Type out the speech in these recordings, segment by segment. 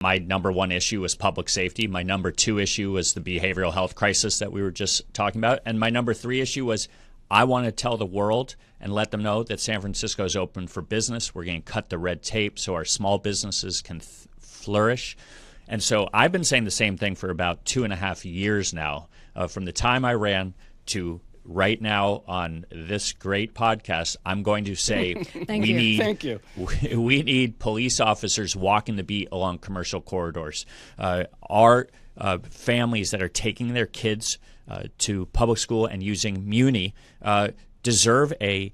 My number one issue was public safety. My number two issue was the behavioral health crisis that we were just talking about. And my number three issue was I want to tell the world and let them know that San Francisco is open for business. We're going to cut the red tape so our small businesses can flourish. And so I've been saying the same thing for about 2.5 years now, from the time I ran to right now on this great podcast. I'm going to say we need police officers walking the beat along commercial corridors. Our families that are taking their kids to public school and using Muni deserve a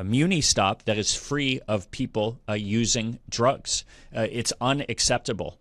Muni stop that is free of people using drugs. It's unacceptable.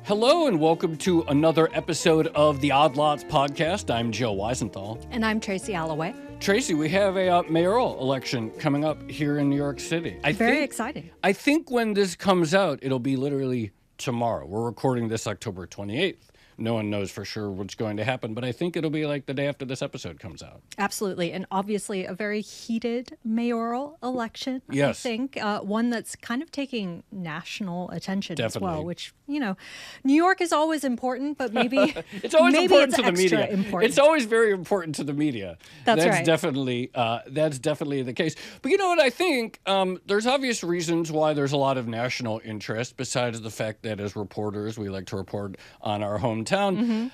Hello and welcome to another episode of the Odd Lots podcast. I'm Joe Weisenthal. And I'm Tracy Alloway. Tracy, we have a mayoral election coming up here in New York City. Very exciting. I think when this comes out, it'll be literally tomorrow. We're recording this October 28th. No one knows for sure what's going to happen, but I think it'll be like the day after this episode comes out. Absolutely. And obviously a very heated mayoral election, yes. I think. One that's kind of taking national attention Definitely. as well, which, you know, New York is always important, but maybe it's always important it's to the media. Important. It's always very important to the media. That's right. That's definitely the case. But you know what I think? There's obvious reasons why there's a lot of national interest, besides the fact that as reporters, we like to report on our hometown. Mm-hmm.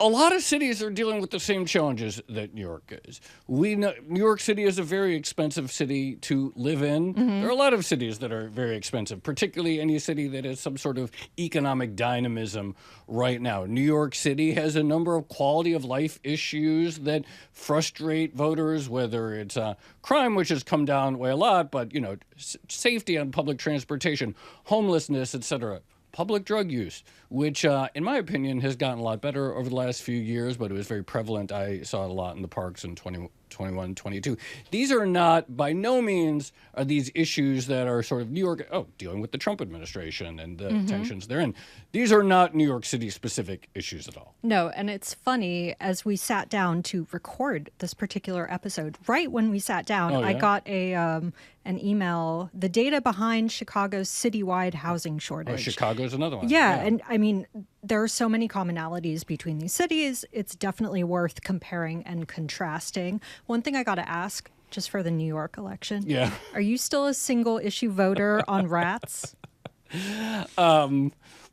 A lot of cities are dealing with the same challenges that New York is. We know New York City is a very expensive city to live in. Mm-hmm. There are a lot of cities that are very expensive, particularly any city that has some sort of economic dynamism right now. New York City has a number of quality of life issues that frustrate voters, whether it's crime, which has come down way a lot, but, you know, safety on public transportation, homelessness, etc. Public drug use, which, in my opinion, has gotten a lot better over the last few years, but it was very prevalent. I saw it a lot in the parks in 2021, 22. These are not, by no means, are these issues that are sort of New York, dealing with the Trump administration and the tensions therein. These are not New York City-specific issues at all. No, and it's funny, as we sat down to record this particular episode, right when we sat down, I got an email, the data behind Chicago's citywide housing shortage. Chicago's another one. Yeah, and I mean, there are so many commonalities between these cities. It's definitely worth comparing and contrasting. One thing I got to ask, just for the New York election, are you still a single issue voter on rats?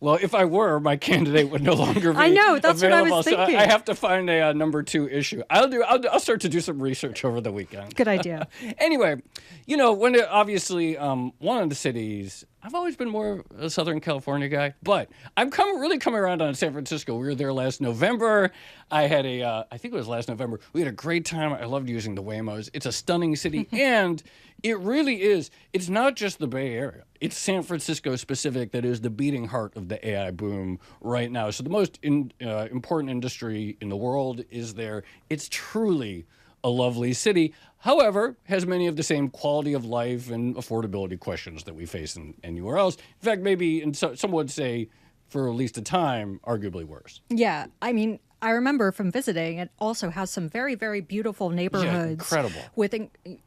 Well, if I were, my candidate would no longer be I know, that's available. what I was thinking. So I have to find a number two issue. I'll start to do some research over the weekend. Good idea. Anyway, you know, obviously one of the cities, I've always been more a Southern California guy, but I'm really coming around on San Francisco. We were there last November. I had I think it was last November. We had a great time. I loved using the Waymos. It's a stunning city, and it really is. It's not just the Bay Area. It's San Francisco specific that is the beating heart of the AI boom right now. So the most important industry in the world is there. It's truly a lovely city. However, has many of the same quality of life and affordability questions that we face anywhere else. In fact, maybe some would say, for at least a time, arguably worse. Yeah, I mean, I remember from visiting, it also has some very, very beautiful neighborhoods. Incredible. With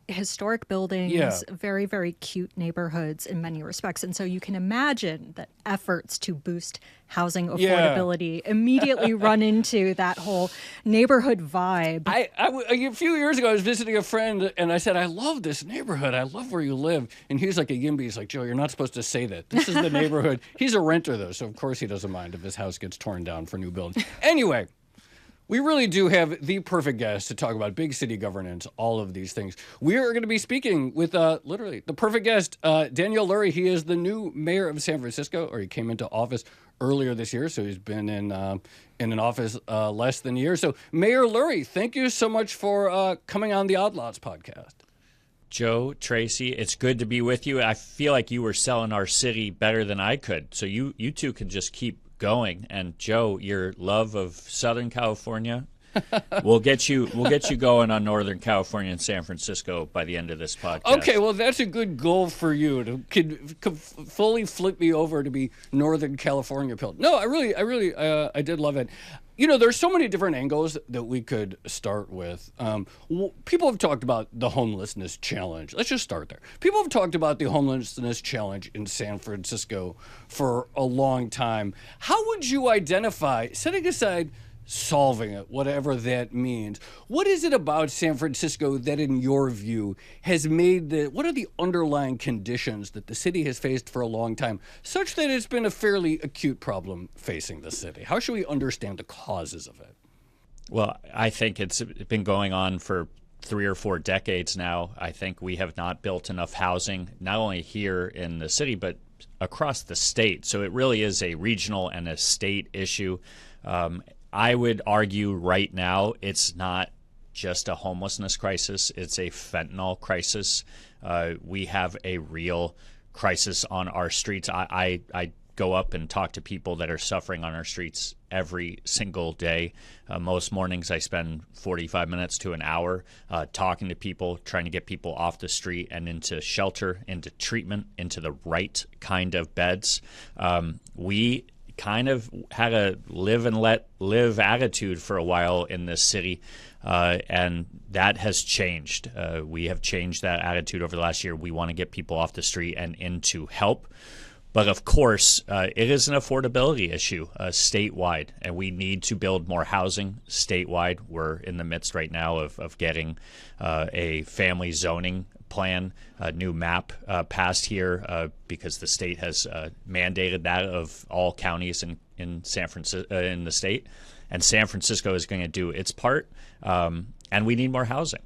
historic buildings, very, very cute neighborhoods in many respects. And so you can imagine that efforts to boost housing affordability immediately run into that whole neighborhood vibe. A few years ago, I was visiting a friend, and I said, I love this neighborhood. I love where you live. And he's like a YIMBY. He's like, Joe, you're not supposed to say that. This is the neighborhood. He's a renter, though, so of course he doesn't mind if his house gets torn down for new building. Anyway, we really do have the perfect guest to talk about big city governance, all of these things. We are going to be speaking with literally the perfect guest, Daniel Lurie. He is the new mayor of San Francisco, or he came into office earlier this year, so he's been in an office less than a year. So, Mayor Lurie, thank you so much for coming on the Odd Lots podcast. Joe, Tracy, it's good to be with you. I feel like you were selling our city better than I could, so you two can just keep going. And Joe, your love of Southern California We'll get you going on Northern California and San Francisco by the end of this podcast. Okay, well, that's a good goal for you to fully flip me over to be Northern California pill. No, I did love it. You know, there's so many different angles that we could start with. People have talked about the homelessness challenge. Let's just start there. People have talked about the homelessness challenge in San Francisco for a long time. How would you identify, setting aside solving it, whatever that means, what is it about San Francisco that, in your view, has made what are the underlying conditions that the city has faced for a long time, such that it's been a fairly acute problem facing the city? How should we understand the causes of it? Well, I think it's been going on for 3 or 4 decades now. I think we have not built enough housing, not only here in the city, but across the state. So it really is a regional and a state issue. I would argue right now it's not just a homelessness crisis. It's a fentanyl crisis. We have a real crisis on our streets. I go up and talk to people that are suffering on our streets every single day. Most mornings I spend 45 minutes to an hour talking to people, trying to get people off the street and into shelter, into treatment, into the right kind of beds. We kind of had a live and let live attitude for a while in this city, and that has changed. We have changed that attitude over the last year. We want to get people off the street and into help. But of course, it is an affordability issue statewide, and we need to build more housing statewide. We're in the midst right now of getting a family zoning plan, a new map passed here because the state has mandated that of all counties in San Francisco in the state, and San Francisco is going to do its part, and we need more housing.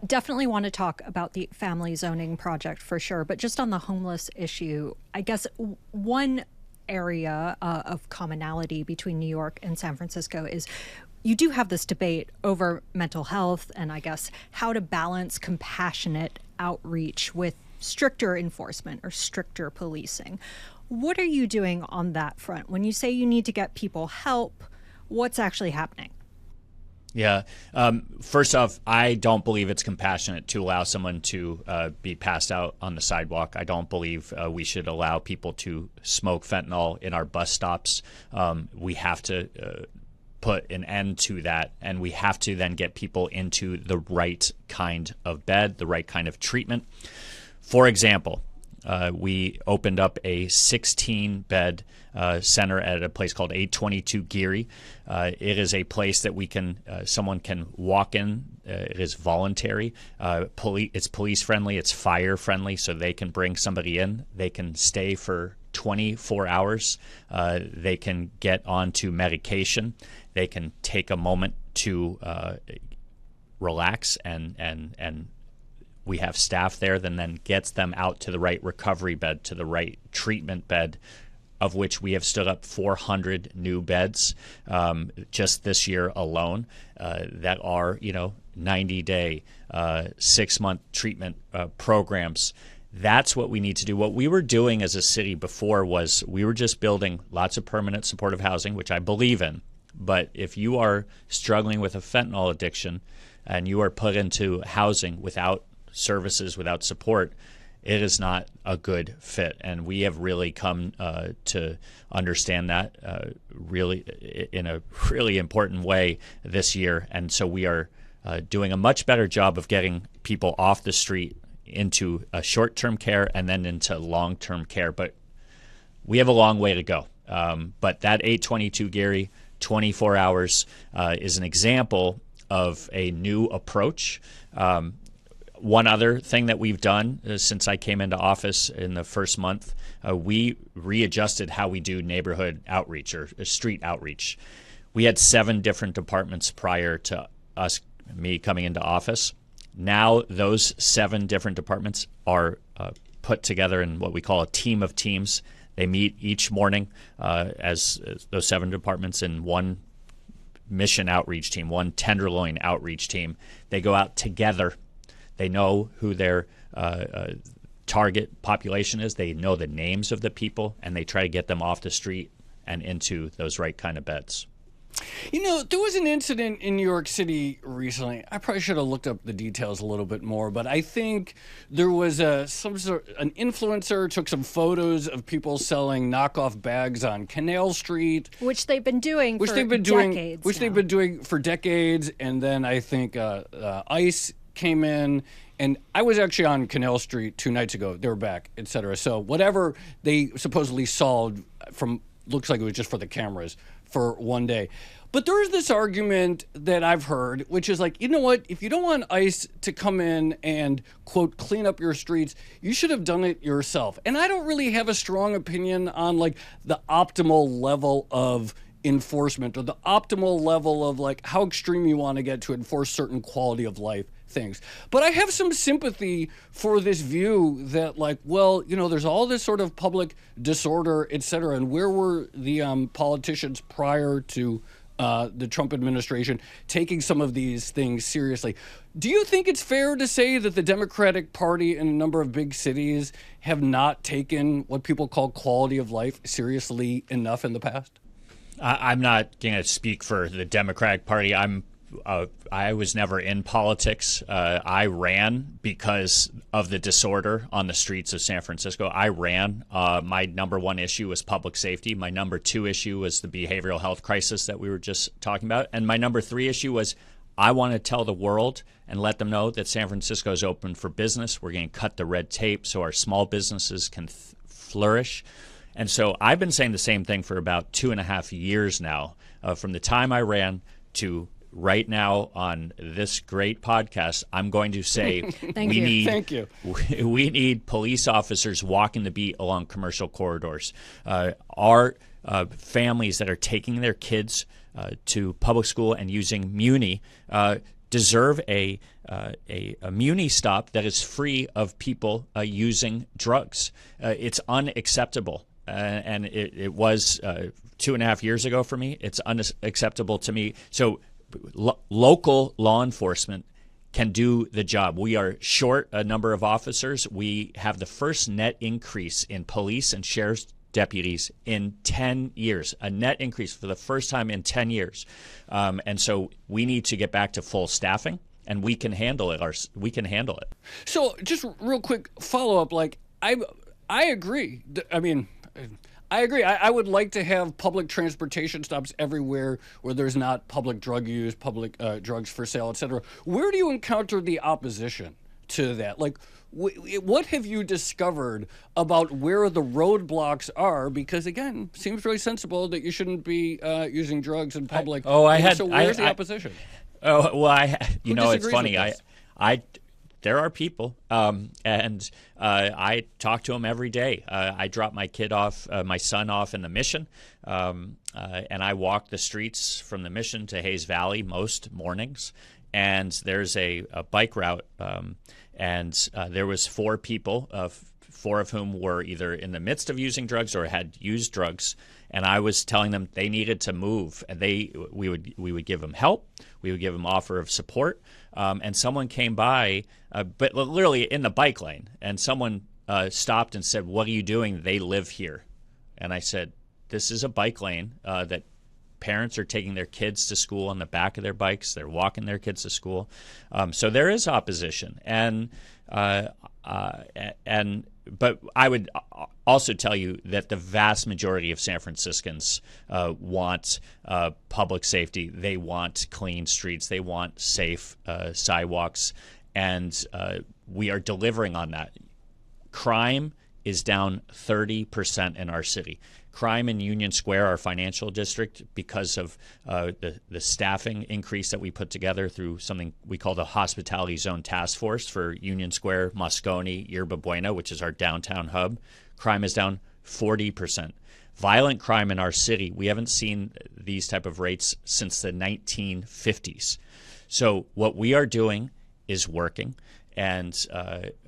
Definitely want to talk about the family zoning project for sure, but just on the homeless issue, I guess one area of commonality between New York and San Francisco is you do have this debate over mental health and I guess how to balance compassionate outreach with stricter enforcement or stricter policing. What are you doing on that front? When you say you need to get people help, what's actually happening? Yeah. First off, I don't believe it's compassionate to allow someone to be passed out on the sidewalk. I don't believe we should allow people to smoke fentanyl in our bus stops. We have to put an end to that, and we have to then get people into the right kind of bed, the right kind of treatment. For example, we opened up a 16-bed center at a place called 822 Geary. It is a place that someone can walk in. It is voluntary. It's police friendly. It's fire friendly, so they can bring somebody in. They can stay for 24 hours. They can get onto medication. They can take a moment to relax, and we have staff there that then gets them out to the right recovery bed, to the right treatment bed, of which we have stood up 400 new beds just this year alone that are, 90-day, 6-month treatment programs. That's what we need to do. What we were doing as a city before was we were just building lots of permanent supportive housing, which I believe in. But if you are struggling with a fentanyl addiction and you are put into housing without services, without support, it is not a good fit. And we have really come to understand that really in a really important way this year. And so we are doing a much better job of getting people off the street into short-term care and then into long-term care. But we have a long way to go. But that 822 Geary, 24 hours is an example of a new approach. One other thing that we've done since I came into office in the first month, we readjusted how we do neighborhood outreach or street outreach. We had 7 different departments prior to me coming into office. Now those 7 different departments are put together in what we call a team of teams. They meet each morning as those 7 departments in one mission outreach team, one tenderloin outreach team. They go out together. They know who their target population is. They know the names of the people, and they try to get them off the street and into those right kind of beds. There was an incident in New York City recently. I probably should have looked up the details a little bit more, but I think there was an influencer took some photos of people selling knockoff bags on Canal Street, which they've been doing for decades. They've been doing for decades, and then I think ICE came in. And I was actually on Canal Street 2 nights ago. They were back, et cetera. So whatever they supposedly solved looks like it was just for the cameras for one day. But there's this argument that I've heard, which is like, you know what? If you don't want ICE to come in and, quote, clean up your streets, you should have done it yourself. And I don't really have a strong opinion on, like, the optimal level of enforcement or the optimal level of, like, how extreme you want to get to enforce certain quality of life things. But I have some sympathy for this view that, like, well, there's all this sort of public disorder, et cetera, and where were the politicians prior to the Trump administration taking some of these things seriously? Do you think it's fair to say that the Democratic Party in a number of big cities have not taken what people call quality of life seriously enough in the past? I'm not going to speak for the Democratic Party. I was never in politics. I ran because of the disorder on the streets of San Francisco. I ran. My number one issue was public safety. My number two issue was the behavioral health crisis that we were just talking about. And my number three issue was I want to tell the world and let them know that San Francisco is open for business. We're going to cut the red tape so our small businesses can flourish. And so I've been saying the same thing for about 2.5 years now, from the time I ran to right now on this great podcast. I'm going to say we need police officers walking the beat along commercial corridors. Our families that are taking their kids to public school and using Muni deserve a Muni stop that is free of people using drugs. It's unacceptable. And it was 2.5 years ago for me. It's unacceptable to me. So local law enforcement can do the job. We are short a number of officers. We have the first net increase in police and sheriff's deputies in 10 years, a net increase for the first time in 10 years. And so we need to get back to full staffing, and we can handle it. We can handle it. So just real quick follow-up, like I agree. I agree. I would like to have public transportation stops everywhere where there's not public drug use, public drugs for sale, et cetera. Where do you encounter the opposition to that? Like, what have you discovered about where the roadblocks are? Because, again, it seems very sensible that you shouldn't be using drugs in public. So where's the opposition? It's funny. There are people, and I talk to them every day. I drop my son off in the Mission, and I walk the streets from the Mission to Hayes Valley most mornings. And there's a bike route, and there was 4 people, 4 of whom were either in the midst of using drugs or had used drugs. And I was telling them they needed to move, and we would give them help, we would give them offer of support, and someone came by, but literally in the bike lane, and someone stopped and said, "What are you doing? They live here." And I said, "This is a bike lane that parents are taking their kids to school on the back of their bikes. They're walking their kids to school, so there is opposition, But I would also tell you that the vast majority of San Franciscans want public safety. They want clean streets. They want safe sidewalks. And we are delivering on that. Crime is down 30% in our city. Crime in Union Square, our financial district, because of the staffing increase that we put together through something we call the Hospitality Zone Task Force for Union Square, Moscone, Yerba Buena, which is our downtown hub. Crime is down 40%. Violent crime in our city, we haven't seen these type of rates since the 1950s. So what we are doing is working, and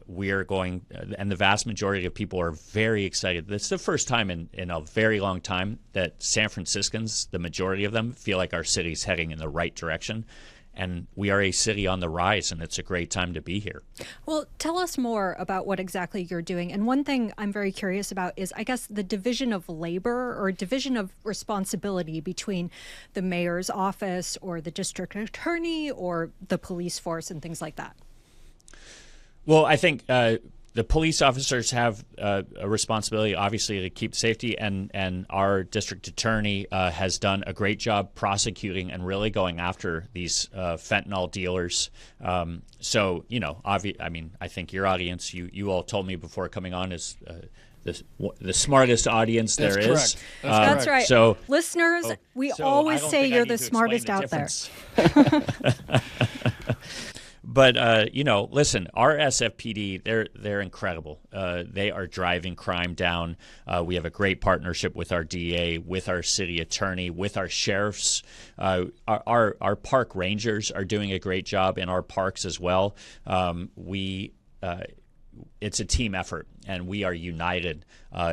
we are going, and the vast majority of people are very excited. This is the first time in a very long time that San Franciscans, the majority of them, feel like our city's heading in the right direction. and we are a city on the rise, and it's a great time to be here. Well, tell us more about what exactly you're doing. And one thing I'm very curious about is, I guess, the division of labor or division of responsibility between the mayor's office or the district attorney or the police force and things like that. Well, I think the police officers have a responsibility, obviously, to keep safety, and our district attorney has done a great job prosecuting and really going after these fentanyl dealers. So, I think your audience, you all told me before coming on, is the smartest audience there is. Correct. That's right. So, listeners, we always say you're the smartest out there. But, listen, our SFPD, they're incredible. They are driving crime down. We have a great partnership with our DA, with our city attorney, with our sheriffs. Our park rangers are doing a great job in our parks as well. It's a team effort, and we are united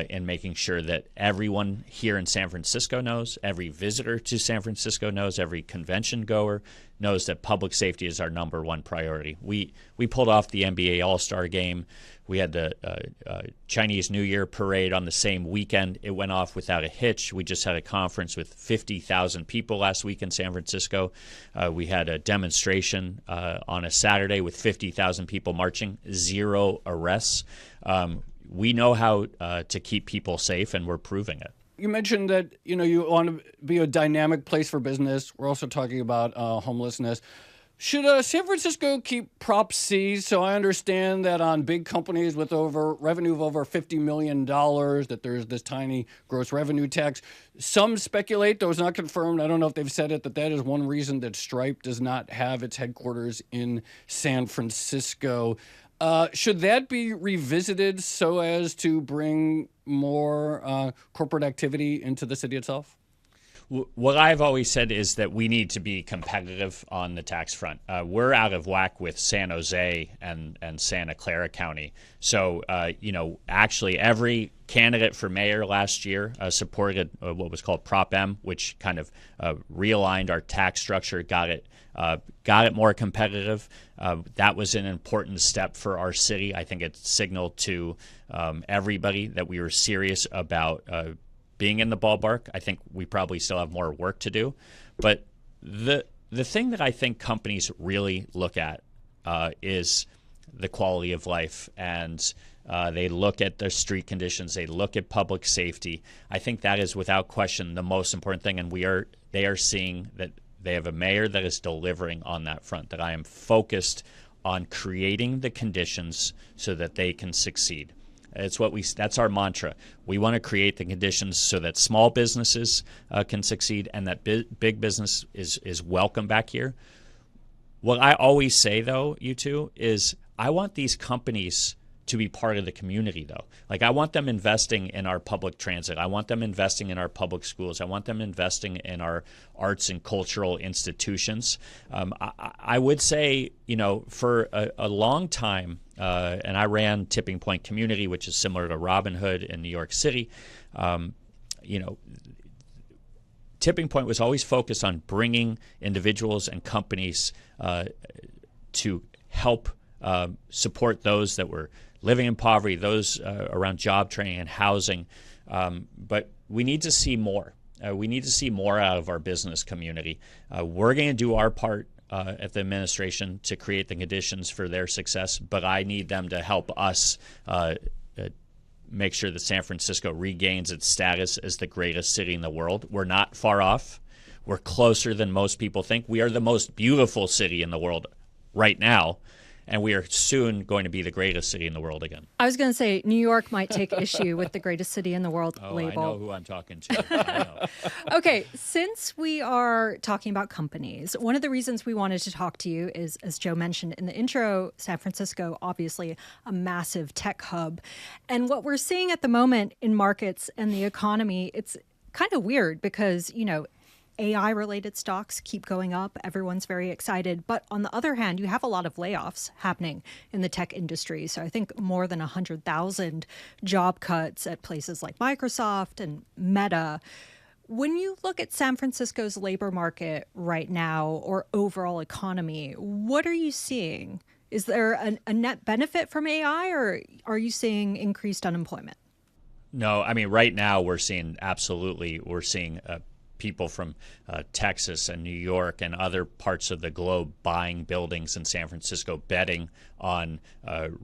in making sure that everyone here in San Francisco knows, every visitor to San Francisco knows, every convention goer knows that public safety is our number one priority. We pulled off the NBA All-Star Game. We had the Chinese New Year parade on the same weekend. It went off without a hitch. We just had a conference with 50,000 people last week in San Francisco. We had a demonstration on a Saturday with 50,000 people marching, 0 arrests. We know how to keep people safe, and we're proving it. You mentioned that, you want to be a dynamic place for business. We're also talking about homelessness. Should San Francisco keep Prop C? So I understand that on big companies with revenue of over $50 million, that there's this tiny gross revenue tax. Some speculate, though it's not confirmed, I don't know if they've said it, that is one reason that Stripe does not have its headquarters in San Francisco. Should that be revisited so as to bring more corporate activity into the city itself? What I've always said is that we need to be competitive on the tax front. We're out of whack with San Jose and Santa Clara County. So, actually every candidate for mayor last year supported what was called Prop M, which kind of realigned our tax structure, got it more competitive. That was an important step for our city. I think it signaled to everybody that we were serious about being in the ballpark. I think we probably still have more work to do. But the thing that I think companies really look at is the quality of life, and they look at their street conditions, they look at public safety. I think that is without question the most important thing, and they are seeing that they have a mayor that is delivering on that front, that I am focused on creating the conditions so that they can succeed. That's our mantra. We want to create the conditions so that small businesses can succeed, and that big business is welcome back here. What I always say, though, you two, is I want these companies to be part of the community, though. Like, I want them investing in our public transit. I want them investing in our public schools. I want them investing in our arts and cultural institutions. I would say, for a long time, and I ran Tipping Point Community, which is similar to Robin Hood in New York City. Tipping Point was always focused on bringing individuals and companies to help support those that were living in poverty, those around job training and housing. But we need to see more. We need to see more out of our business community. We're going to do our part at the administration to create the conditions for their success, but I need them to help us make sure that San Francisco regains its status as the greatest city in the world. We're not far off. We're closer than most people think. We are the most beautiful city in the world right now, and we are soon going to be the greatest city in the world again. I was going to say, New York might take issue with the greatest city in the world label. I know who I'm talking to. I know. Okay, since we are talking about companies, one of the reasons we wanted to talk to you is, as Joe mentioned in the intro, San Francisco, obviously a massive tech hub. And what we're seeing at the moment in markets and the economy, it's kind of weird because, AI-related stocks keep going up. Everyone's very excited. But on the other hand, you have a lot of layoffs happening in the tech industry. So I think more than 100,000 job cuts at places like Microsoft and Meta. When you look at San Francisco's labor market right now or overall economy, what are you seeing? Is there a net benefit from AI, or are you seeing increased unemployment? No, I mean, right now we're seeing people from Texas and New York and other parts of the globe buying buildings in San Francisco, betting on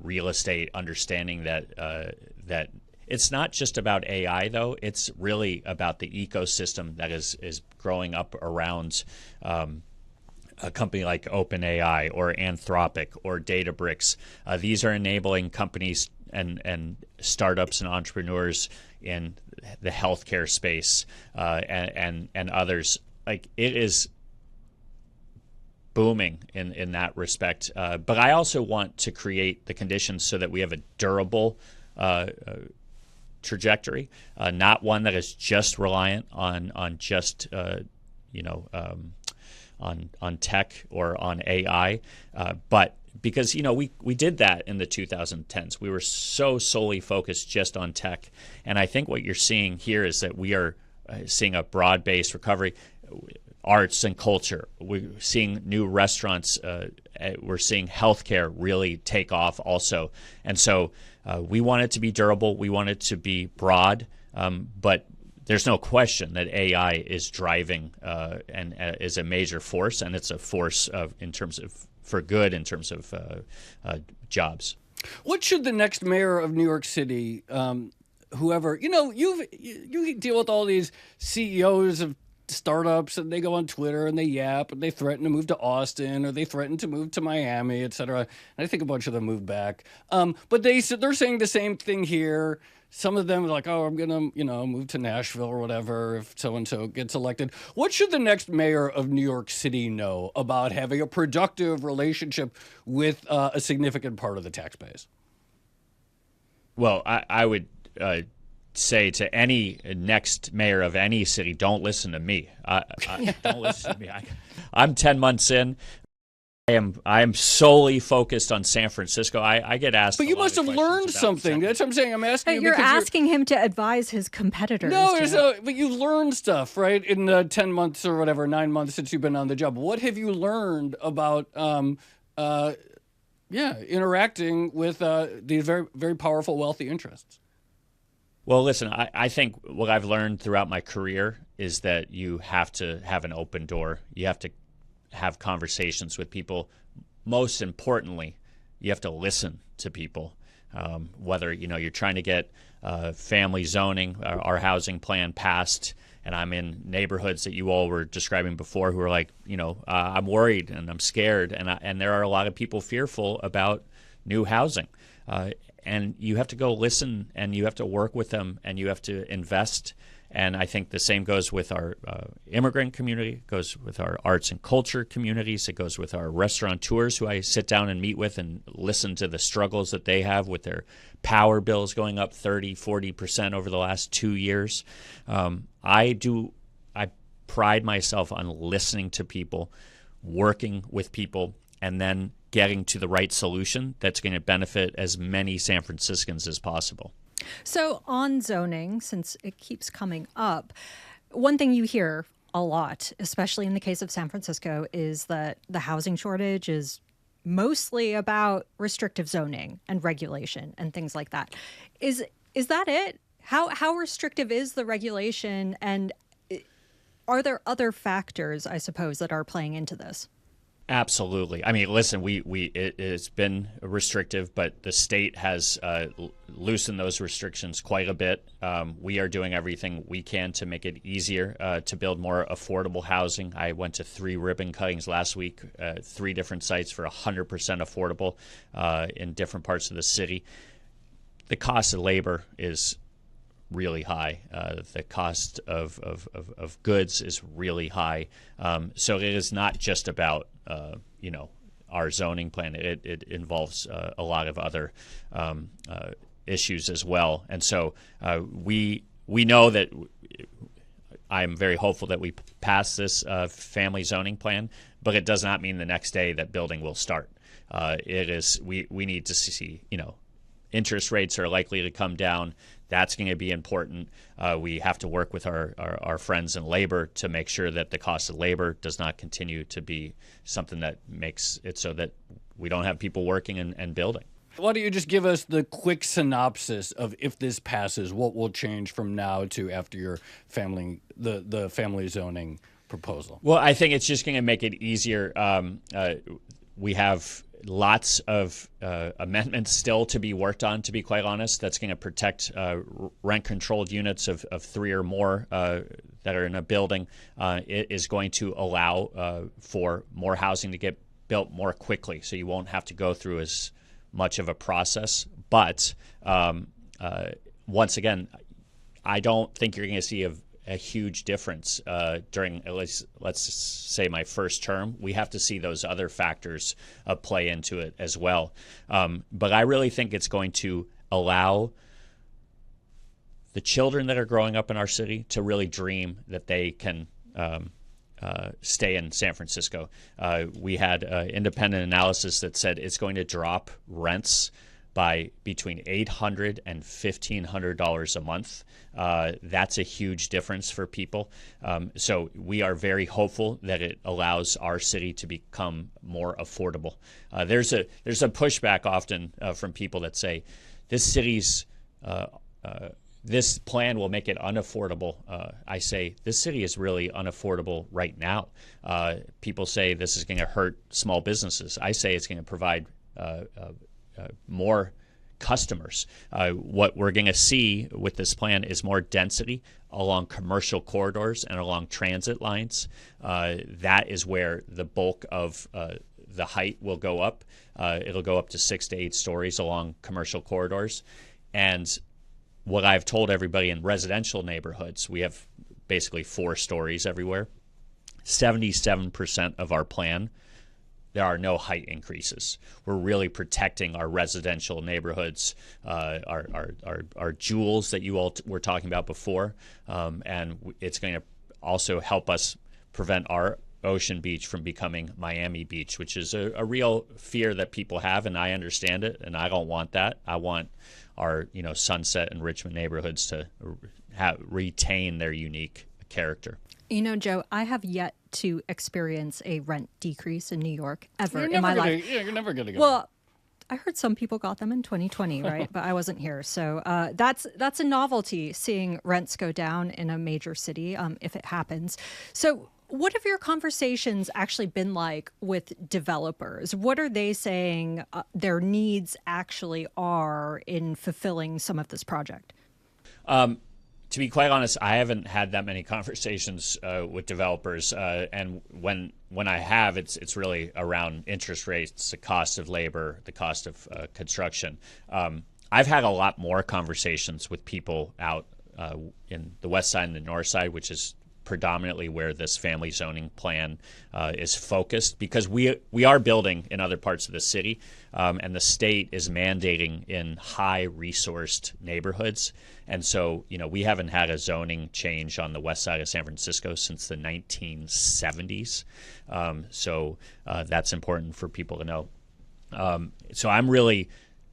real estate, understanding that it's not just about AI, though. It's really about the ecosystem that is growing up around a company like OpenAI or Anthropic or Databricks. These are enabling companies and startups and entrepreneurs in the healthcare space and others. Like, it is booming in that respect. But I also want to create the conditions so that we have a durable trajectory, not one that is just reliant on just on tech or on AI, but because we did that in the 2010s. We were so solely focused just on tech, and I think what you're seeing here is that we are seeing a broad-based recovery. Arts and culture. We're seeing new restaurants. We're seeing healthcare really take off also, and so we want it to be durable. We want it to be broad, but there's no question that AI is driving and is a major force, and it's a force in terms of for good in terms of jobs. What should the next mayor of New York City, whoever, you deal with all these CEOs of startups, and they go on Twitter and they yap and they threaten to move to Austin or they threaten to move to Miami, et cetera. And I think a bunch of them moved back. But they're saying the same thing here. Some of them are like, oh, I'm going to, move to Nashville or whatever if so-and-so gets elected. What should the next mayor of New York City know about having a productive relationship with a significant part of the tax base? Well, I would say to any next mayor of any city, don't listen to me. Don't listen to me. I'm 10 months in. I am solely focused on San Francisco. I get asked, but you must have learned something. That's what I'm saying. I'm asking you. You're asking him to advise his competitors. No, but you've learned stuff, right? In the 10 months or whatever, 9 months since you've been on the job. What have you learned about, interacting with these very, very powerful, wealthy interests? Well, listen, I think what I've learned throughout my career is that you have to have an open door. You have to have conversations with people. Most importantly, you have to listen to people. Whether you're trying to get family zoning, our housing plan passed, and I'm in neighborhoods that you all were describing before who are like, I'm worried and I'm scared, and there are a lot of people fearful about new housing. And you have to go listen, and you have to work with them, and you have to invest. And I think the same goes with our immigrant community, it goes with our arts and culture communities, it goes with our restaurateurs who I sit down and meet with and listen to the struggles that they have with their power bills going up 30-40% over the last 2 years. I pride myself on listening to people, working with people, and then getting to the right solution that's going to benefit as many San Franciscans as possible. So on zoning, since it keeps coming up, one thing you hear a lot, especially in the case of San Francisco, is that the housing shortage is mostly about restrictive zoning and regulation and things like that. Is that it? How restrictive is the regulation, and are there other factors, I suppose, that are playing into this? Absolutely. I mean, listen, it has been restrictive, but the state has loosened those restrictions quite a bit. We are doing everything we can to make it easier to build more affordable housing. I went to 3 ribbon cuttings last week, 3 different sites for 100% affordable in different parts of the city. The cost of labor is really high. The cost of goods is really high. So it is not just about our zoning plan. It involves a lot of other issues as well. And so we know that I'm very hopeful that we pass this family zoning plan, but it does not mean the next day that building will start. We need to see, interest rates are likely to come down. That's going to be important. We have to work with our friends in labor to make sure that the cost of labor does not continue to be something that makes it so that we don't have people working and building. Why don't you just give us the quick synopsis of, if this passes, what will change from now to after your the family zoning proposal? Well, I think it's just going to make it easier. We have lots of amendments still to be worked on, to be quite honest. That's going to protect rent-controlled units of 3 or more that are in a building. It is going to allow for more housing to get built more quickly, so you won't have to go through as much of a process. But once again, I don't think you're going to see a huge difference during, at least, let's say, my first term. We have to see those other factors play into it as well. But I really think it's going to allow the children that are growing up in our city to really dream that they can stay in San Francisco. We had independent analysis that said it's going to drop rents by between $800 and $1,500 a month. That's a huge difference for people. So we are very hopeful that it allows our city to become more affordable. There's a pushback often from people that say this city's this plan will make it unaffordable. I say this city is really unaffordable right now. People say this is going to hurt small businesses. I say it's going to provide more customers. What we're going to see with this plan is more density along commercial corridors and along transit lines. That is where the bulk of the height will go up. It'll go up to 6 to 8 stories along commercial corridors. And what I've told everybody in residential neighborhoods, we have basically 4 stories everywhere. 77% of our plan, there are no height increases. We're really protecting our residential neighborhoods, our jewels that you all were talking about before, and it's going to also help us prevent our Ocean Beach from becoming Miami Beach, which is a real fear that people have, and I understand it, and I don't want that. I want our Sunset and Richmond neighborhoods to retain their unique character. Joe, I have yet to experience a rent decrease in New York ever in my life. Yeah, you're never going to get Well, I heard some people got them in 2020, right? But I wasn't here. So that's a novelty, seeing rents go down in a major city, if it happens. So what have your conversations actually been like with developers? What are they saying their needs actually are in fulfilling some of this project? To be quite honest, I haven't had that many conversations with developers, and when I have, it's really around interest rates, the cost of labor, the cost of construction. I've had a lot more conversations with people out in the west side and the north side, which is predominantly where this family zoning plan is focused, because we are building in other parts of the city, and the state is mandating in high-resourced neighborhoods. And so, we haven't had a zoning change on the west side of San Francisco since the 1970s. So that's important for people to know. So I'm really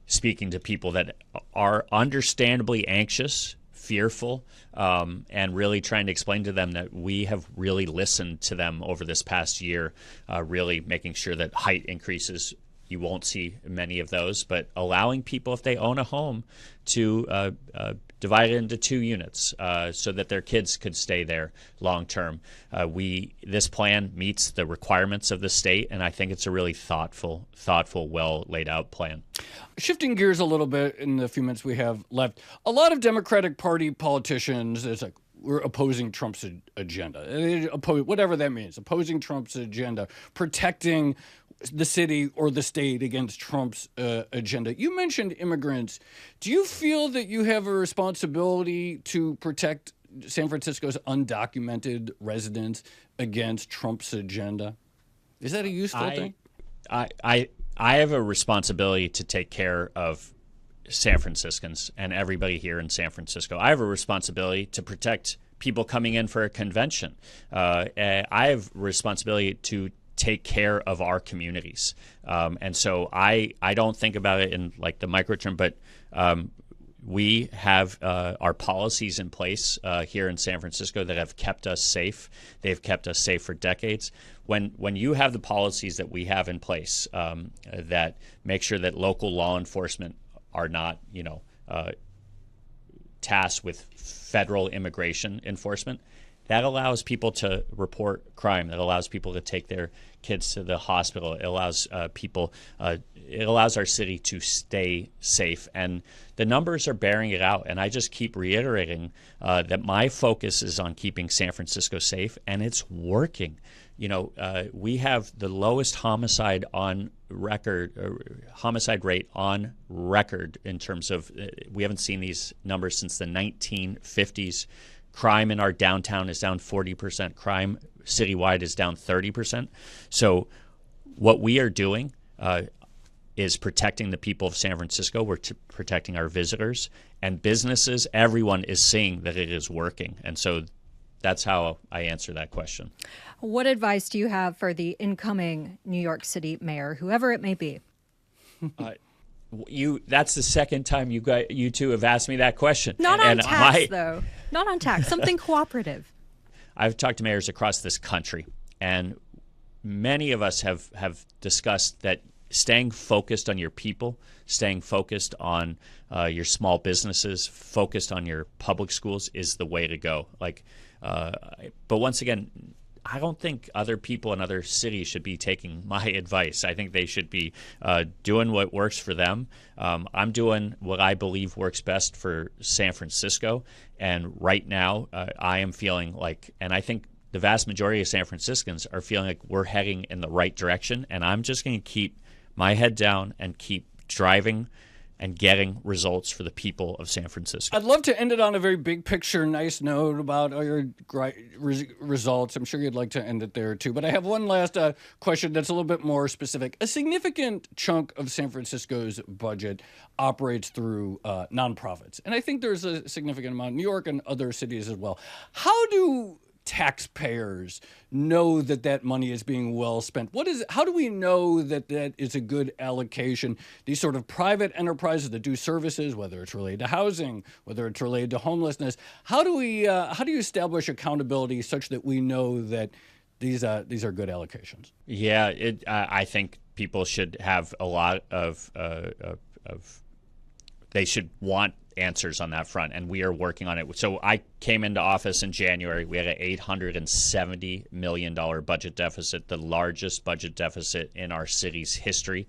speaking to people that are understandably anxious, fearful, and really trying to explain to them that we have really listened to them over this past year, really making sure that height increases, you won't see many of those, but allowing people, if they own a home, to divide it into 2 units so that their kids could stay there long term. This plan meets the requirements of the state, and I think it's a really thoughtful, well laid out plan. Shifting gears a little bit in the few minutes we have left, a lot of Democratic Party politicians, it's like, we're opposing Trump's agenda, whatever that means, opposing Trump's agenda, protecting the city or the state against Trump's agenda. You mentioned immigrants. Do you feel that you have a responsibility to protect San Francisco's undocumented residents against Trump's agenda? Is that a useful thing? I have a responsibility to take care of San Franciscans and everybody here in San Francisco. I have a responsibility to protect people coming in for a convention. I have a responsibility to take care of our communities. And so I don't think about it in like the micro term, but we have our policies in place here in San Francisco that have kept us safe. They've kept us safe for decades. When you have the policies that we have in place that make sure that local law enforcement are not, tasked with federal immigration enforcement, that allows people to report crime. That allows people to take their kids to the hospital. It allows it allows our city to stay safe. And the numbers are bearing it out. And I just keep reiterating that my focus is on keeping San Francisco safe, and it's working. We have the lowest homicide rate on record in terms of we haven't seen these numbers since the 1950s. Crime in our downtown is down 40%. Crime citywide is down 30%. So what we are doing is protecting the people of San Francisco. We're protecting our visitors and businesses. Everyone is seeing that it is working. And so that's how I answer that question. What advice do you have for the incoming New York City mayor, whoever it may be? That's the second time you two have asked me that question. Not on tax, though. Not on tax. Something cooperative. I've talked to mayors across this country, and many of us have discussed that staying focused on your people, staying focused on your small businesses, focused on your public schools is the way to go. But once again, I don't think other people in other cities should be taking my advice. I think they should be doing what works for them. I'm doing what I believe works best for San Francisco. And right now, I am feeling and I think the vast majority of San Franciscans are feeling like we're heading in the right direction. And I'm just going to keep my head down and keep driving and getting results for the people of San Francisco. I'd love to end it on a very big picture, nice note about all your results. I'm sure you'd like to end it there too. But I have one last question that's a little bit more specific. A significant chunk of San Francisco's budget operates through nonprofits. And I think there's a significant amount in New York and other cities as well. How do taxpayers know that money is being well spent? How do we know that is a good allocation? These sort of private enterprises that do services, whether it's related to housing, whether it's related to homelessness, how do you establish accountability such that we know that these are good allocations? Yeah, I think people should have a lot of they should want answers on that front, and we are working on it. So I came into office in January. We had an $870 million budget deficit, the largest budget deficit in our city's history.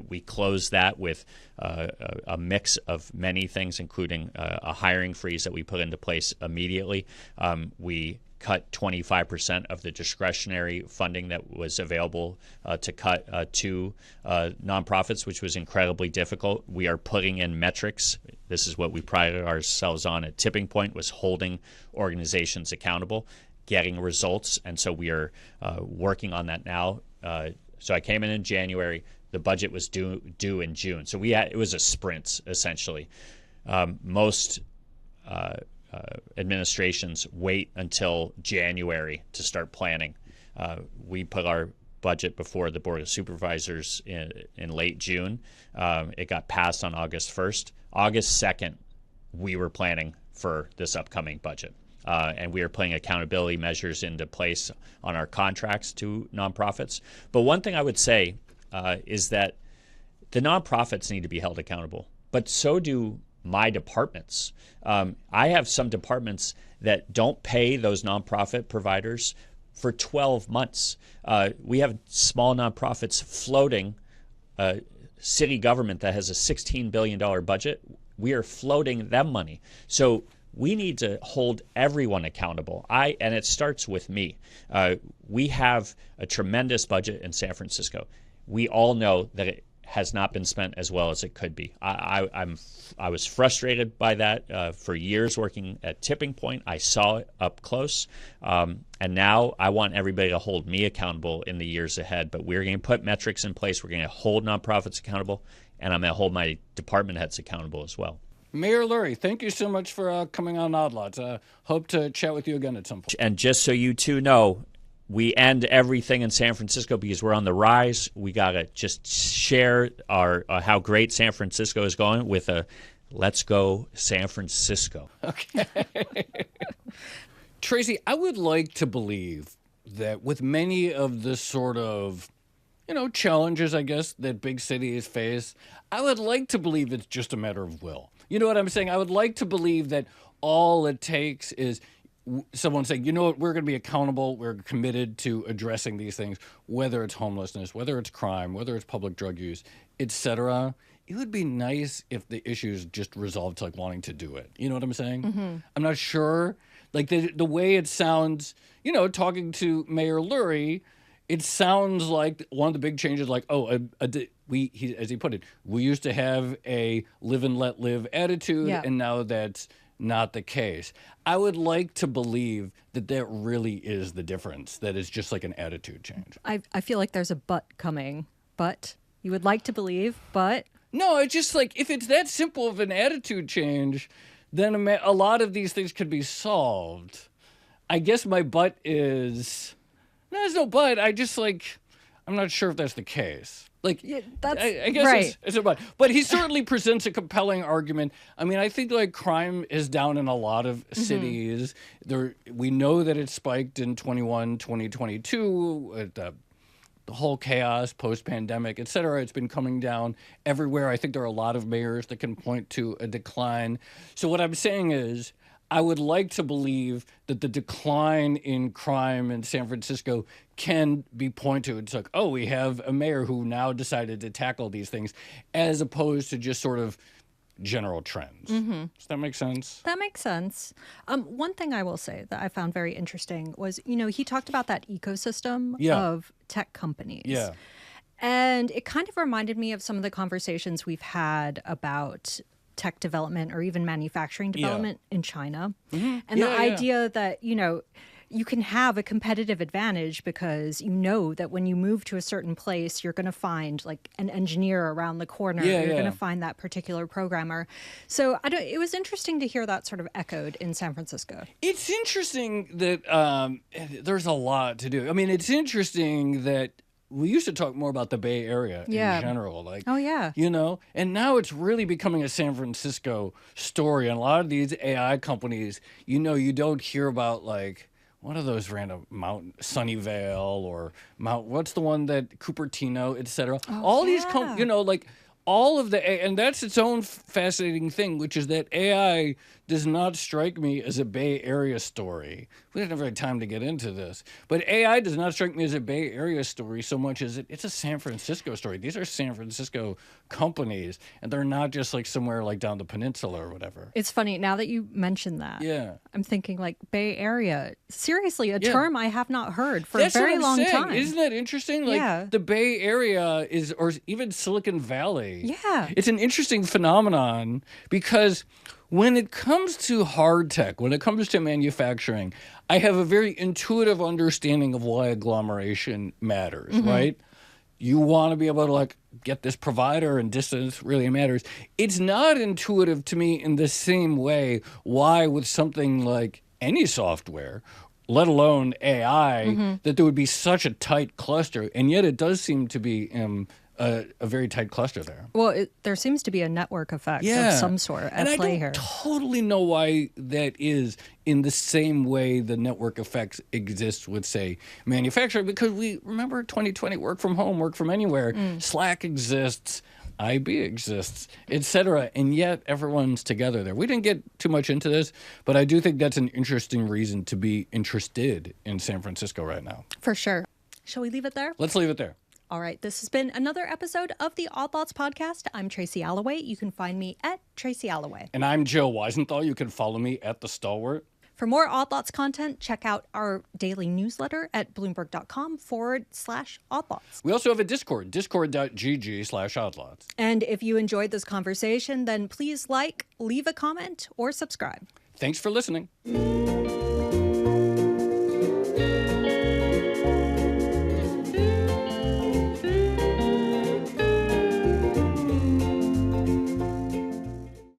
We closed that with a mix of many things, including a hiring freeze that we put into place immediately. We cut 25% of the discretionary funding that was available to cut to nonprofits, which was incredibly difficult. We are putting in metrics. This is what we prided ourselves on at Tipping Point, was holding organizations accountable, getting results. And so we are working on that now. So I came in January. The budget was due in June. So it was a sprint, essentially. Most administrations wait until January to start planning. We put our budget before the Board of Supervisors in late June. It got passed on August 1st. August 2nd, we were planning for this upcoming budget. And we are putting accountability measures into place on our contracts to nonprofits. But one thing I would say is that the nonprofits need to be held accountable, but so do my departments. I have some departments that don't pay those nonprofit providers for 12 months. We have small nonprofits floating city government that has a $16 billion budget. We are floating them money. So we need to hold everyone accountable. And it starts with me. We have a tremendous budget in San Francisco. We all know that it has not been spent as well as it could be. I was frustrated by that for years working at Tipping Point. I saw it up close. And now I want everybody to hold me accountable in the years ahead. But we're going to put metrics in place. We're going to hold nonprofits accountable. And I'm going to hold my department heads accountable as well. Mayor Lurie, thank you so much for coming on Odd Lots. Hope to chat with you again at some point. And just so you two know, we end everything in San Francisco because we're on the rise. We got to just share our how great San Francisco is going with a Let's go San Francisco. Okay. Tracy, I would like to believe that with many of the sort of, challenges, I guess, that big cities face, I would like to believe it's just a matter of will. You know what I'm saying? I would like to believe that all it takes is someone saying, you know what, we're going to be accountable, we're committed to addressing these things, whether it's homelessness, whether it's crime, whether it's public drug use, etc. It would be nice if the issues just resolved to like wanting to do it. You know what I'm saying? Mm-hmm. I'm not sure. Like the way it sounds, talking to Mayor Lurie, it sounds like one of the big changes, like, as he put it, we used to have a live and let live attitude, and now that's not the case. I would like to believe that really is the difference, that it's just like an attitude change. I feel like there's a but coming. But you would like to believe, but... No, it's just like, if it's that simple of an attitude change, then a lot of these things could be solved. I guess my but is... No, there's no but. I'm not sure if that's the case. Like, that's I guess right. It's a but. But he certainly presents a compelling argument. I mean, I think like crime is down in a lot of cities. We know that it spiked in 2022. The whole chaos, post-pandemic, et cetera, it's been coming down everywhere. I think there are a lot of mayors that can point to a decline. So what I'm saying is, I would like to believe that the decline in crime in San Francisco can be pointed to. It's like, oh, we have a mayor who now decided to tackle these things, as opposed to just sort of general trends. Mm-hmm. Does that make sense? That makes sense. One thing I will say that I found very interesting was, he talked about that ecosystem of tech companies. Yeah. And it kind of reminded me of some of the conversations we've had about tech development or even manufacturing development in China. Mm-hmm. And the idea that, you can have a competitive advantage because that when you move to a certain place, you're going to find like an engineer around the corner. You're going to find that particular programmer. So it was interesting to hear that sort of echoed in San Francisco. It's interesting that there's a lot to do. I mean, it's interesting that we used to talk more about the Bay Area in general. Like, oh, yeah. And now it's really becoming a San Francisco story. And a lot of these AI companies, you don't hear about like, what are those random Sunnyvale or what's the one that Cupertino, et cetera. All these like all of and that's its own fascinating thing, which is that AI does not strike me as a Bay Area story. We didn't have any time to get into this, but AI does not strike me as a Bay Area story so much as it's a San Francisco story. These are San Francisco companies, and they're not just like somewhere like down the peninsula or whatever. It's funny, now that you mention that, I'm thinking like Bay Area. Seriously, a term I have not heard for a very long time. Isn't that interesting? Like the Bay Area or even Silicon Valley. Yeah. It's an interesting phenomenon because when it comes to hard tech, when it comes to manufacturing, I have a very intuitive understanding of why agglomeration matters, right? You want to be able to like get this provider, and distance really matters. It's not intuitive to me in the same way why with something like any software, let alone AI, that there would be such a tight cluster. And yet it does seem to be a very tight cluster there. Well, there seems to be a network effect of some sort at play here. And I don't totally know why that is in the same way the network effects exist with, say, manufacturing, because we remember 2020, work from home, work from anywhere, Slack exists, IB exists, etc., and yet everyone's together there. We didn't get too much into this, but I do think that's an interesting reason to be interested in San Francisco right now. For sure. Shall we leave it there? Let's leave it there. All right, this has been another episode of the Odd Lots podcast. I'm Tracy Alloway. You can find me at Tracy Alloway. And I'm Joe Weisenthal. You can follow me at The Stalwart. For more Odd Lots content, check out our daily newsletter at bloomberg.com/oddlots. We also have a Discord, discord.gg/oddlots. And if you enjoyed this conversation, then please leave a comment, or subscribe. Thanks for listening.